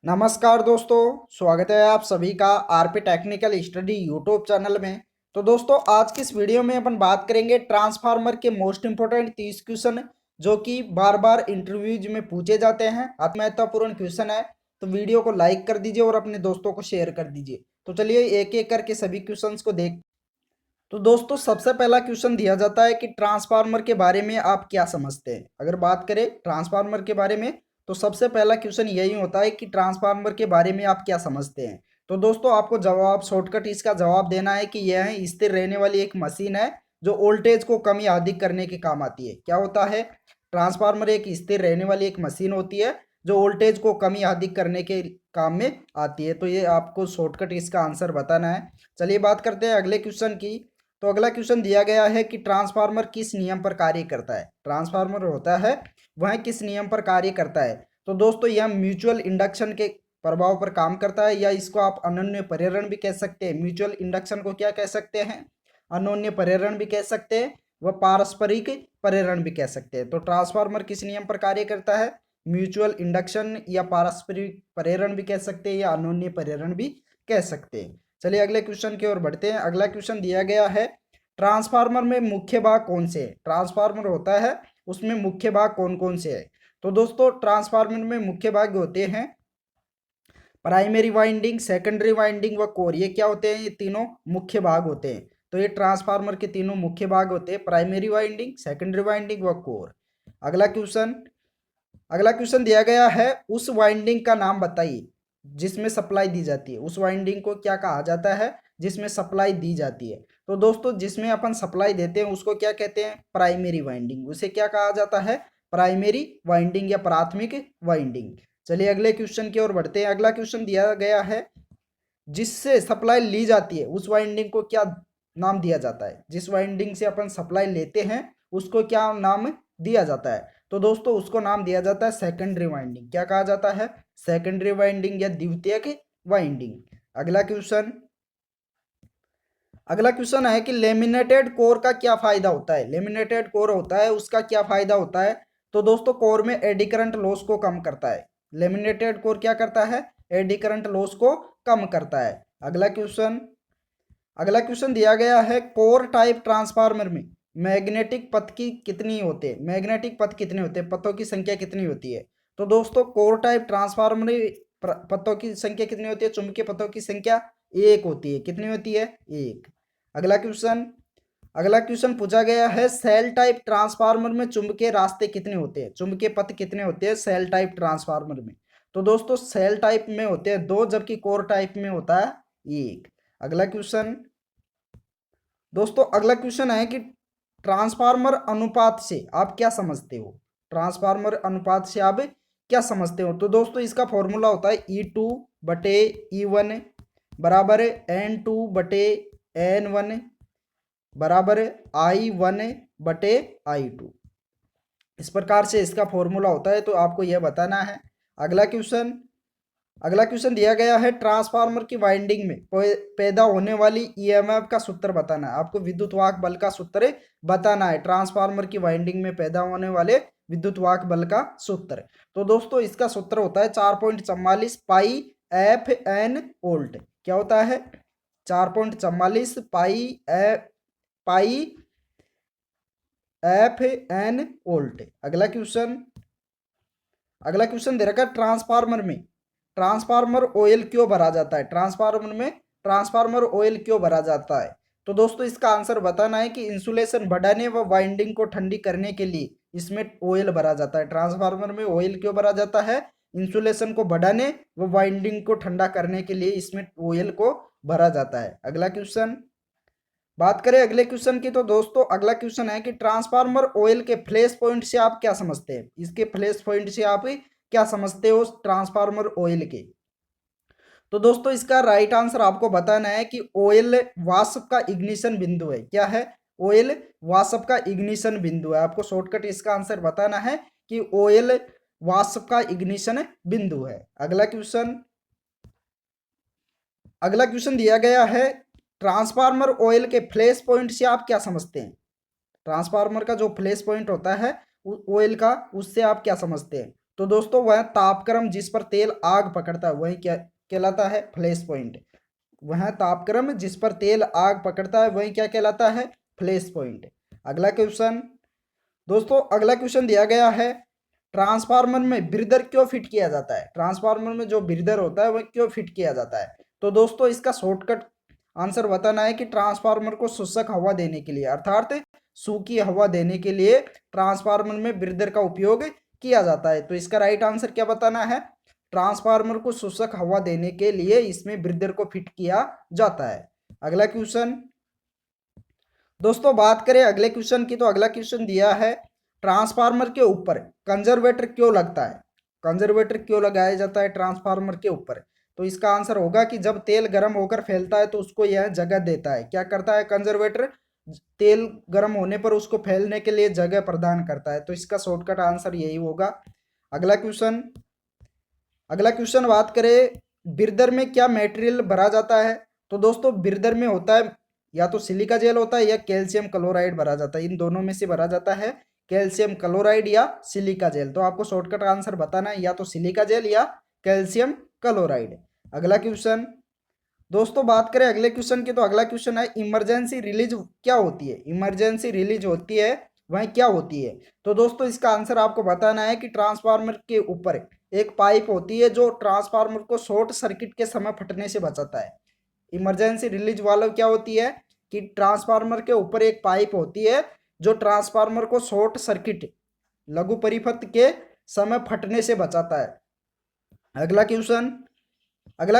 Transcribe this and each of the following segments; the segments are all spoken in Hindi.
नमस्कार दोस्तों, स्वागत है आप सभी का RP technical study YouTube channel में। तो दोस्तों, आज की इस वीडियो में अपन बात करेंगे ट्रांसफार्मर के मोस्ट इंपोर्टेंट 30 क्वेश्चन जो कि बार बार इंटरव्यूज में पूछे जाते हैं। अति महत्वपूर्ण क्वेश्चन है, तो वीडियो को लाइक कर दीजिए और अपने दोस्तों को शेयर कर दीजिए। तो चलिए एक एक करके सभी क्वेश्चंस को देख। तो दोस्तों, सबसे पहला क्वेश्चन दिया जाता है कि ट्रांसफार्मर के बारे में आप क्या समझते हैं। अगर बात करें ट्रांसफार्मर के बारे में, तो सबसे पहला क्वेश्चन यही होता है कि ट्रांसफार्मर के बारे में आप क्या समझते हैं। तो दोस्तों, आपको जवाब शॉर्टकट इसका जवाब देना है कि यह स्थिर रहने वाली एक मशीन है जो वोल्टेज को कम या अधिक करने के काम आती है। क्या होता है? ट्रांसफार्मर एक स्थिर रहने वाली एक मशीन होती है जो वोल्टेज को कम या अधिक करने के काम में आती है। तो ये आपको शॉर्टकट इसका आंसर बताना है। चलिए बात करते हैं अगले क्वेश्चन की। तो अगला क्वेश्चन दिया गया है कि ट्रांसफार्मर किस नियम पर कार्य करता है। ट्रांसफार्मर होता है वह किस नियम पर कार्य करता है। तो दोस्तों, यह म्यूचुअल इंडक्शन के प्रभाव पर काम करता है, या इसको आप अनन्य प्रेरण भी कह सकते हैं। म्यूचुअल इंडक्शन को क्या कह सकते हैं? अनन्य प्रेरण भी कह सकते हैं, वह पारस्परिक प्रेरण भी कह सकते हैं। तो ट्रांसफार्मर किस नियम पर कार्य करता है? म्यूचुअल इंडक्शन या पारस्परिक प्रेरण भी कह सकते हैं, या अनन्य प्रेरण भी कह सकते हैं। चलिए अगले क्वेश्चन की ओर बढ़ते हैं। अगला क्वेश्चन दिया गया है, ट्रांसफार्मर में मुख्य भाग कौन से हैं। ट्रांसफार्मर होता है उसमें मुख्य भाग कौन कौन से हैं। तो दोस्तों, ट्रांसफार्मर में मुख्य भाग होते हैं प्राइमरी वाइंडिंग, सेकेंडरी वाइंडिंग व कोर। ये क्या होते हैं? ये तीनों मुख्य भाग होते हैं। तो ये ट्रांसफार्मर के तीनों मुख्य भाग होते हैं, प्राइमरी वाइंडिंग, सेकेंडरी वाइंडिंग व कोर। अगला क्वेश्चन अगला क्वेश्चन दिया गया है, उस वाइंडिंग का नाम बताइए जिसमें सप्लाई दी जाती है। उस वाइंडिंग को क्या कहा जाता है? जिसमें सप्लाई दी जाती है। तो दोस्तों, जिसमें अपन सप्लाई देते हैं उसको क्या कहते हैं? Primary winding. उसे क्या कहा जाता है? प्राइमरी वाइंडिंग या प्राथमिक वाइंडिंग। चलिए अगले क्वेश्चन की ओर बढ़ते हैं। अगला क्वेश्चन दिया गया है, जिससे सप्लाई ली जाती है उस वाइंडिंग को क्या नाम दिया जाता है। जिस वाइंडिंग से अपन सप्लाई लेते हैं उसको क्या नाम दिया जाता है। तो दोस्तों, उसको नाम दिया जाता है सेकेंडरी वाइंडिंग। क्या कहा जाता है? सेकेंडरी वाइंडिंग या द्वितीयक वाइंडिंग। अगला क्वेश्चन अगला क्वेश्चन है कि लेमिनेटेड कोर का क्या फायदा होता है। लेमिनेटेड कोर होता है उसका क्या फायदा होता है। तो दोस्तों, कोर में एडी करंट लॉस को कम करता है। लेमिनेटेड कोर क्या करता है? एडी करंट लॉस को कम करता है। अगला क्वेश्चन दिया गया है, कोर टाइप ट्रांसफार्मर में मैग्नेटिक पथ की कितनी होते हैं। मैग्नेटिक पथ कितने होते हैं? पथों की संख्या कितनी होती है। तो दोस्तों, कोर टाइप ट्रांसफार्मर में पथों की संख्या कितनी होती है? चुंबकीय पथों की संख्या एक होती है। कितनी होती है? एक। अगला क्वेश्चन अगला क्वेश्चन पूछा गया है, सेल टाइप ट्रांसफार्मर में चुंबकीय रास्ते कितने होते हैं? चुंबकीय पथ कितने होते हैं सेल टाइप ट्रांसफार्मर में? तो दोस्तों, सेल टाइप में होते हैं दो, जबकि कोर टाइप में होता है एक। अगला क्वेश्चन दोस्तों अगला क्वेश्चन है कि ट्रांसफार्मर अनुपात से आप क्या समझते हो। ट्रांसफार्मर अनुपात से आप क्या समझते हो। तो दोस्तों, इसका फॉर्मूला होता है E2/E1 बराबर N2/N1 बराबर I1/I2। इस प्रकार से इसका फॉर्मूला होता है, तो आपको यह बताना है। अगला क्वेश्चन अगला क्वेश्चन दिया गया है, ट्रांसफार्मर की वाइंडिंग में पैदा होने वाली ईएमएफ का सूत्र बताना है। आपको विद्युत वाहक बल का सूत्र बताना है। ट्रांसफार्मर की वाइंडिंग में पैदा होने वाले विद्युत वाहक बल का सूत्र। तो दोस्तों, इसका सूत्र होता है 4.44 पाई एफ एन वोल्ट। क्या होता है? 4.44 पाई एफ एन वोल्ट। अगला क्वेश्चन दे रखा है, ट्रांसफार्मर ऑयल क्यों भरा जाता है। ट्रांसफार्मर ऑयल क्यों भरा जाता है। तो दोस्तों, इसका आंसर बताना है कि इंसुलेशन बढ़ाने व वाइंडिंग को ठंडी करने के लिए इसमें ऑयल भरा जाता है। ट्रांसफार्मर में ऑयल क्यों भरा जाता है? इंसुलेशन को बढ़ाने व वाइंडिंग को ठंडा करने के लिए इसमें ऑयल को भरा जाता है। अगला क्वेश्चन बात करें अगले क्वेश्चन की। तो दोस्तों, अगला क्वेश्चन है कि ट्रांसफार्मर ऑयल के फ्लैश पॉइंट से आप क्या समझते हैं। इसके फ्लैश पॉइंट से आप क्या समझते हो ट्रांसफार्मर ऑयल के। तो दोस्तों, इसका राइट आंसर आपको बताना है कि ऑयल वाष्प का इग्निशन बिंदु है। क्या है? ऑयल वाष्प का इग्निशन बिंदु है। आपको शॉर्टकट इसका आंसर बताना है कि ऑयल वाष्प का इग्निशन बिंदु है। अगला क्वेश्चन दिया गया है, ट्रांसफार्मर ऑयल के फ्लैश पॉइंट से आप क्या समझते हैं। ट्रांसफार्मर का जो फ्लैश पॉइंट होता है ऑयल का, उससे आप क्या समझते हैं। तो दोस्तों वह तापक्रम जिस पर तेल आग पकड़ता है वही क्या कहलाता है? Flash point. वह तापक्रम जिस पर तेल आग पकड़ता है वही क्या कहलाता है? Flash point. अगला क्वेश्चन दोस्तों, अगला क्वेश्चन दिया गया है, ट्रांसफार्मर में ब्रीदर क्यों फिट किया जाता है? ट्रांसफार्मर में जो ब्रीदर होता है वह क्यों फिट किया जाता है? तो दोस्तों इसका शॉर्टकट आंसर बताना है कि ट्रांसफार्मर को शुष्क हवा देने के लिए, अर्थात सूखी हवा देने के लिए ट्रांसफार्मर में ब्रीदर का उपयोग किया जाता है। तो इसका राइट आंसर क्या बताना है? ट्रांसफार्मर को शुष्क हवा देने के लिए इसमें ब्रीदर को फिट किया जाता है। अगला क्वेश्चन दोस्तों, बात करें अगले क्वेश्चन की, तो अगला क्वेश्चन दिया है, ट्रांसफार्मर के ऊपर कंजर्वेटर क्यों लगता है? कंजर्वेटर क्यों लगाया जाता है ट्रांसफार्मर के ऊपर? तो इसका आंसर होगा कि जब तेल गर्म होकर फैलता है तो उसको यह जगह देता है। क्या करता है कंजर्वेटर? तेल गर्म होने पर उसको फैलने के लिए जगह प्रदान करता है। तो इसका शॉर्टकट आंसर यही होगा। अगला क्वेश्चन अगला क्वेश्चन बात करें, ब्रीदर में क्या मटेरियल भरा जाता है? तो दोस्तों ब्रीदर में होता है या तो सिलिका जेल होता है या कैल्शियम क्लोराइड भरा जाता है। इन दोनों में से भरा जाता है कैल्शियम क्लोराइड या सिलिका जेल। तो आपको शॉर्टकट आंसर बताना है, या तो सिलिका जेल या कैल्शियम क्लोराइड। अगला क्वेश्चन दोस्तों, बात करें अगले क्वेश्चन की, तो अगला क्वेश्चन है, इमरजेंसी रिलीज क्या होती है? इमरजेंसी रिलीज होती है वह क्या होती है? तो दोस्तों इसका आंसर आपको बताना है कि ट्रांसफार्मर के ऊपर एक पाइप होती है जो ट्रांसफार्मर को शॉर्ट सर्किट के समय फटने से बचाता है। इमरजेंसी रिलीज वाल्व क्या होती है कि ट्रांसफार्मर के ऊपर एक पाइप होती है जो ट्रांसफार्मर को शॉर्ट सर्किट लघु परिपथ के समय फटने से बचाता है। अगला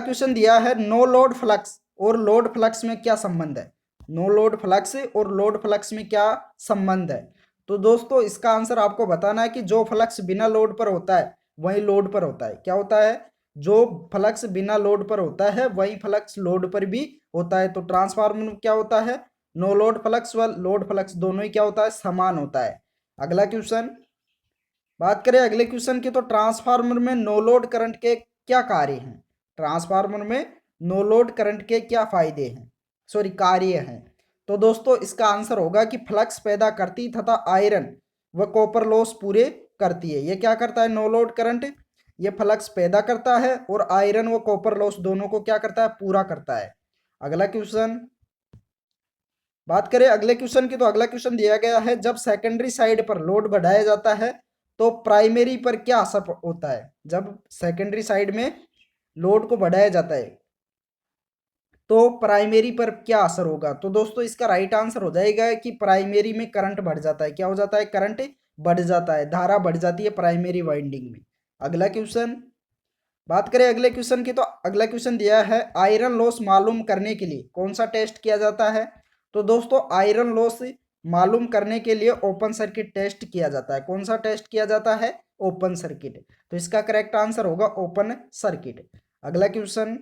क्वेश्चन दिया है, नो लोड फ्लक्स और लोड फ्लक्स में क्या संबंध है? नो लोड फ्लक्स और लोड फ्लक्स में क्या संबंध है? तो दोस्तों इसका आंसर आपको बताना है कि जो फ्लक्स बिना लोड पर होता है वही लोड पर होता है। क्या होता है? जो फ्लक्स बिना लोड पर होता है वही फ्लक्स लोड पर भी होता है। तो ट्रांसफार्मर में क्या होता है? नो लोड फ्लक्स व लोड फ्लक्स दोनों ही क्या होता है? समान होता है। अगला क्वेश्चन बात करें अगले क्वेश्चन की, तो ट्रांसफार्मर में नो लोड करंट के क्या कार्य हैं? ट्रांसफार्मर में नो लोड करंट के क्या फायदे हैं, सॉरी कार्य हैं? तो दोस्तों इसका आंसर होगा कि फ्लक्स पैदा करती तथा आयरन व कॉपर लॉस पूरे करती है। ये क्या करता है? नो लोड करंट ये फ्लक्स पैदा करता है और आयरन व कॉपर लॉस दोनों को क्या करता है? पूरा करता है। अगला क्वेश्चन बात करें अगले क्वेश्चन की, तो अगला क्वेश्चन दिया गया है, जब सेकेंडरी साइड पर लोड बढ़ाया जाता है तो प्राइमरी पर क्या असर होता है? जब सेकेंडरी साइड में लोड को बढ़ाया जाता है तो प्राइमरी पर क्या असर होगा? तो दोस्तों इसका राइट आंसर हो जाएगा कि प्राइमरी में करंट बढ़ जाता है। क्या हो जाता है? करंट बढ़ जाता है, धारा बढ़ जाती है प्राइमरी वाइंडिंग में। अगला क्वेश्चन बात करें अगले क्वेश्चन की, तो अगला क्वेश्चन दिया है, आयरन लॉस मालूम करने के लिए कौन सा टेस्ट किया जाता है? तो दोस्तों आयरन लॉस मालूम करने के लिए ओपन सर्किट टेस्ट किया जाता है। कौन सा टेस्ट किया जाता है? Open circuit. तो इसका करेक्ट आंसर होगा ओपन सर्किट। अगला क्वेश्चन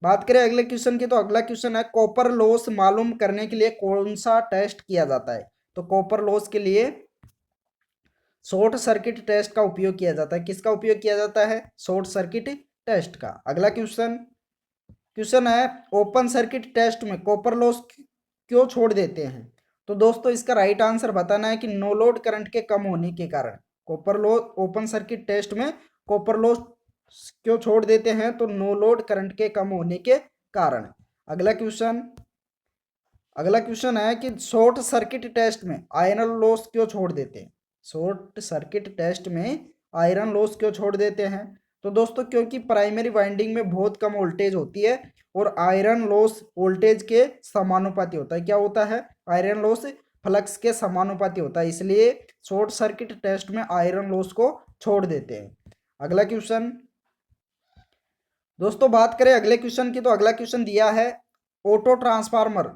बात करें अगले क्वेश्चन की, तो अगला क्वेश्चन है, कॉपर लॉस मालूम करने के लिए कौन सा टेस्ट किया जाता है? तो कॉपर लॉस के लिए शॉर्ट सर्किट टेस्ट का उपयोग किया जाता है। किसका उपयोग किया जाता है? शॉर्ट सर्किट टेस्ट का। अगला क्वेश्चन है, ओपन सर्किट टेस्ट में कॉपर लॉस क्यों छोड़ देते हैं? तो दोस्तों इसका राइट आंसर बताना है कि नो लोड करंट के कम होने के कारण copper loss open circuit test में कॉपर लॉस क्यों छोड़ देते हैं? तो नो लोड करंट के कम होने के कारण। अगला क्वेश्चन है कि शॉर्ट सर्किट टेस्ट में आयरन लॉस क्यों छोड़ देते हैं? शॉर्ट सर्किट टेस्ट में आयरन लॉस क्यों छोड़ देते हैं? तो दोस्तों क्योंकि प्राइमरी वाइंडिंग में बहुत कम वोल्टेज होती है और आयरन लॉस वोल्टेज के समानुपाती होता है। क्या होता है? आयरन लॉस फ्लक्स के समानुपाती होता है, इसलिए शॉर्ट सर्किट टेस्ट में आयरन लॉस को छोड़ देते हैं। अगला क्वेश्चन दोस्तों बात करें अगले क्वेश्चन की, तो अगला क्वेश्चन दिया है, ऑटो ट्रांसफार्मर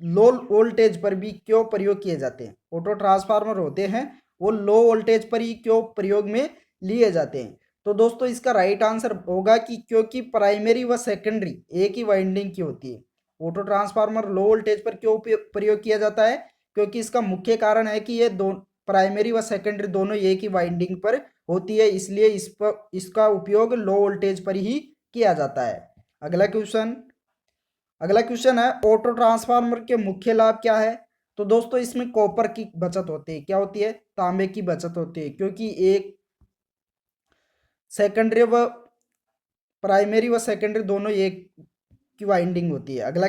लो वोल्टेज पर भी क्यों प्रयोग किए जाते हैं? ऑटो ट्रांसफार्मर होते हैं वो लो वोल्टेज पर ही क्यों प्रयोग में लिए जाते हैं? तो दोस्तों इसका राइट आंसर होगा कि क्योंकि प्राइमरी व सेकेंडरी एक ही वाइंडिंग की होती है। ऑटो ट्रांसफार्मर लो वोल्टेज पर क्यों प्रयोग किया जाता है? क्योंकि इसका मुख्य कारण है कि ये दो प्राइमरी व सेकेंडरी दोनों एक ही वाइंडिंग पर होती है, इसलिए इसका उपयोग लो वोल्टेज पर ही किया जाता है। अगला क्वेश्चन है, ऑटो ट्रांसफार्मर के मुख्य लाभ क्या है? तो दोस्तों इसमें कॉपर की बचत होती है। क्या होती है? तांबे की बचत होती है, क्योंकि एक सेकेंडरी व प्राइमरी व सेकेंडरी दोनों एक की वाइंडिंग होती है। अगला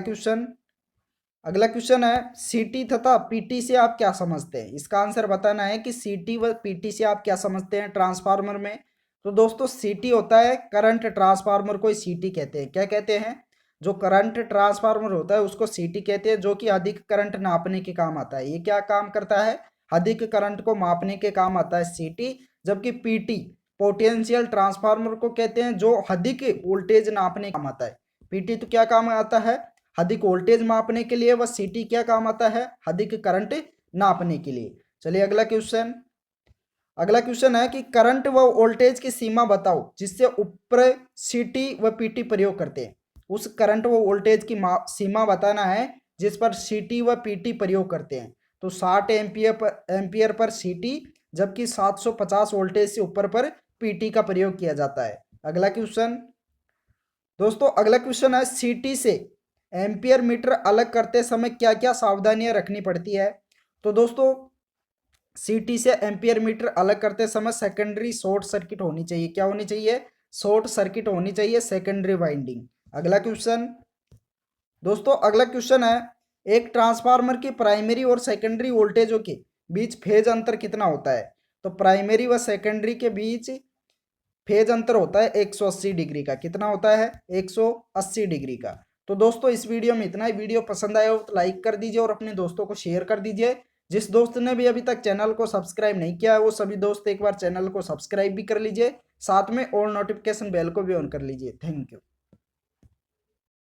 क्वेश्चन है सीटी तथा पीटी से आप क्या समझते हैं। इसका आंसर बताना है कि सीटी व पीटी से आप क्या समझते हैं ट्रांसफार्मर में। तो दोस्तों सीटी होता है करंट ट्रांसफार्मर को सीटी कहते हैं। क्या कहते हैं? जो करंट ट्रांसफार्मर होता है उसको सीटी कहते हैं, जो कि अधिक करंट नापने के काम आता है। ये क्या काम करता है? अधिक करंट को मापने के काम आता है सीटी। जबकि पीटी पोटेंशियल ट्रांसफार्मर को कहते हैं, जो अधिक वोल्टेज नापने का काम आता है। पीटी तो क्या काम आता है? अधिक वोल्टेज मापने के लिए। व सीटी क्या काम आता है? अधिक करंट नापने के लिए। चलिए अगला क्वेश्चन है कि करंट व वोल्टेज की सीमा बताओ जिससे ऊपर सीटी व पीटी प्रयोग करते हैं। उस करंट व वोल्टेज की सीमा बताना है जिस पर सीटी व पीटी प्रयोग करते हैं। तो 60 एम्पियर पर सीटी, जबकि 750 वोल्टेज से ऊपर पर पीटी का प्रयोग किया जाता है। अगला क्वेश्चन है सीटी से एम्पियर मीटर अलग करते समय क्या क्या सावधानियां रखनी पड़ती है। तो दोस्तों सीटी से एम्पियर मीटर अलग करते समय सेकेंडरी शॉर्ट सर्किट होनी चाहिए। क्या होनी चाहिए? शॉर्ट सर्किट होनी चाहिए, सेकेंडरी वाइंडिंग। अगला क्वेश्चन है एक ट्रांसफार्मर की प्राइमरी और सेकेंडरी वोल्टेजों के बीच फेज अंतर कितना होता है। तो प्राइमरी व सेकेंडरी के बीच फेज अंतर होता है 180 डिग्री का। कितना होता है? 180 डिग्री का। तो दोस्तों इस वीडियो में इतना ही। वीडियो पसंद आया हो तो लाइक कर दीजिए और अपने दोस्तों को शेयर कर दीजिए। जिस दोस्त ने भी अभी तक चैनल को सब्सक्राइब नहीं किया है वो सभी दोस्त एक बार चैनल को सब्सक्राइब भी कर लीजिए, साथ में ऑल नोटिफिकेशन बेल को भी ऑन कर लीजिए। Thank you.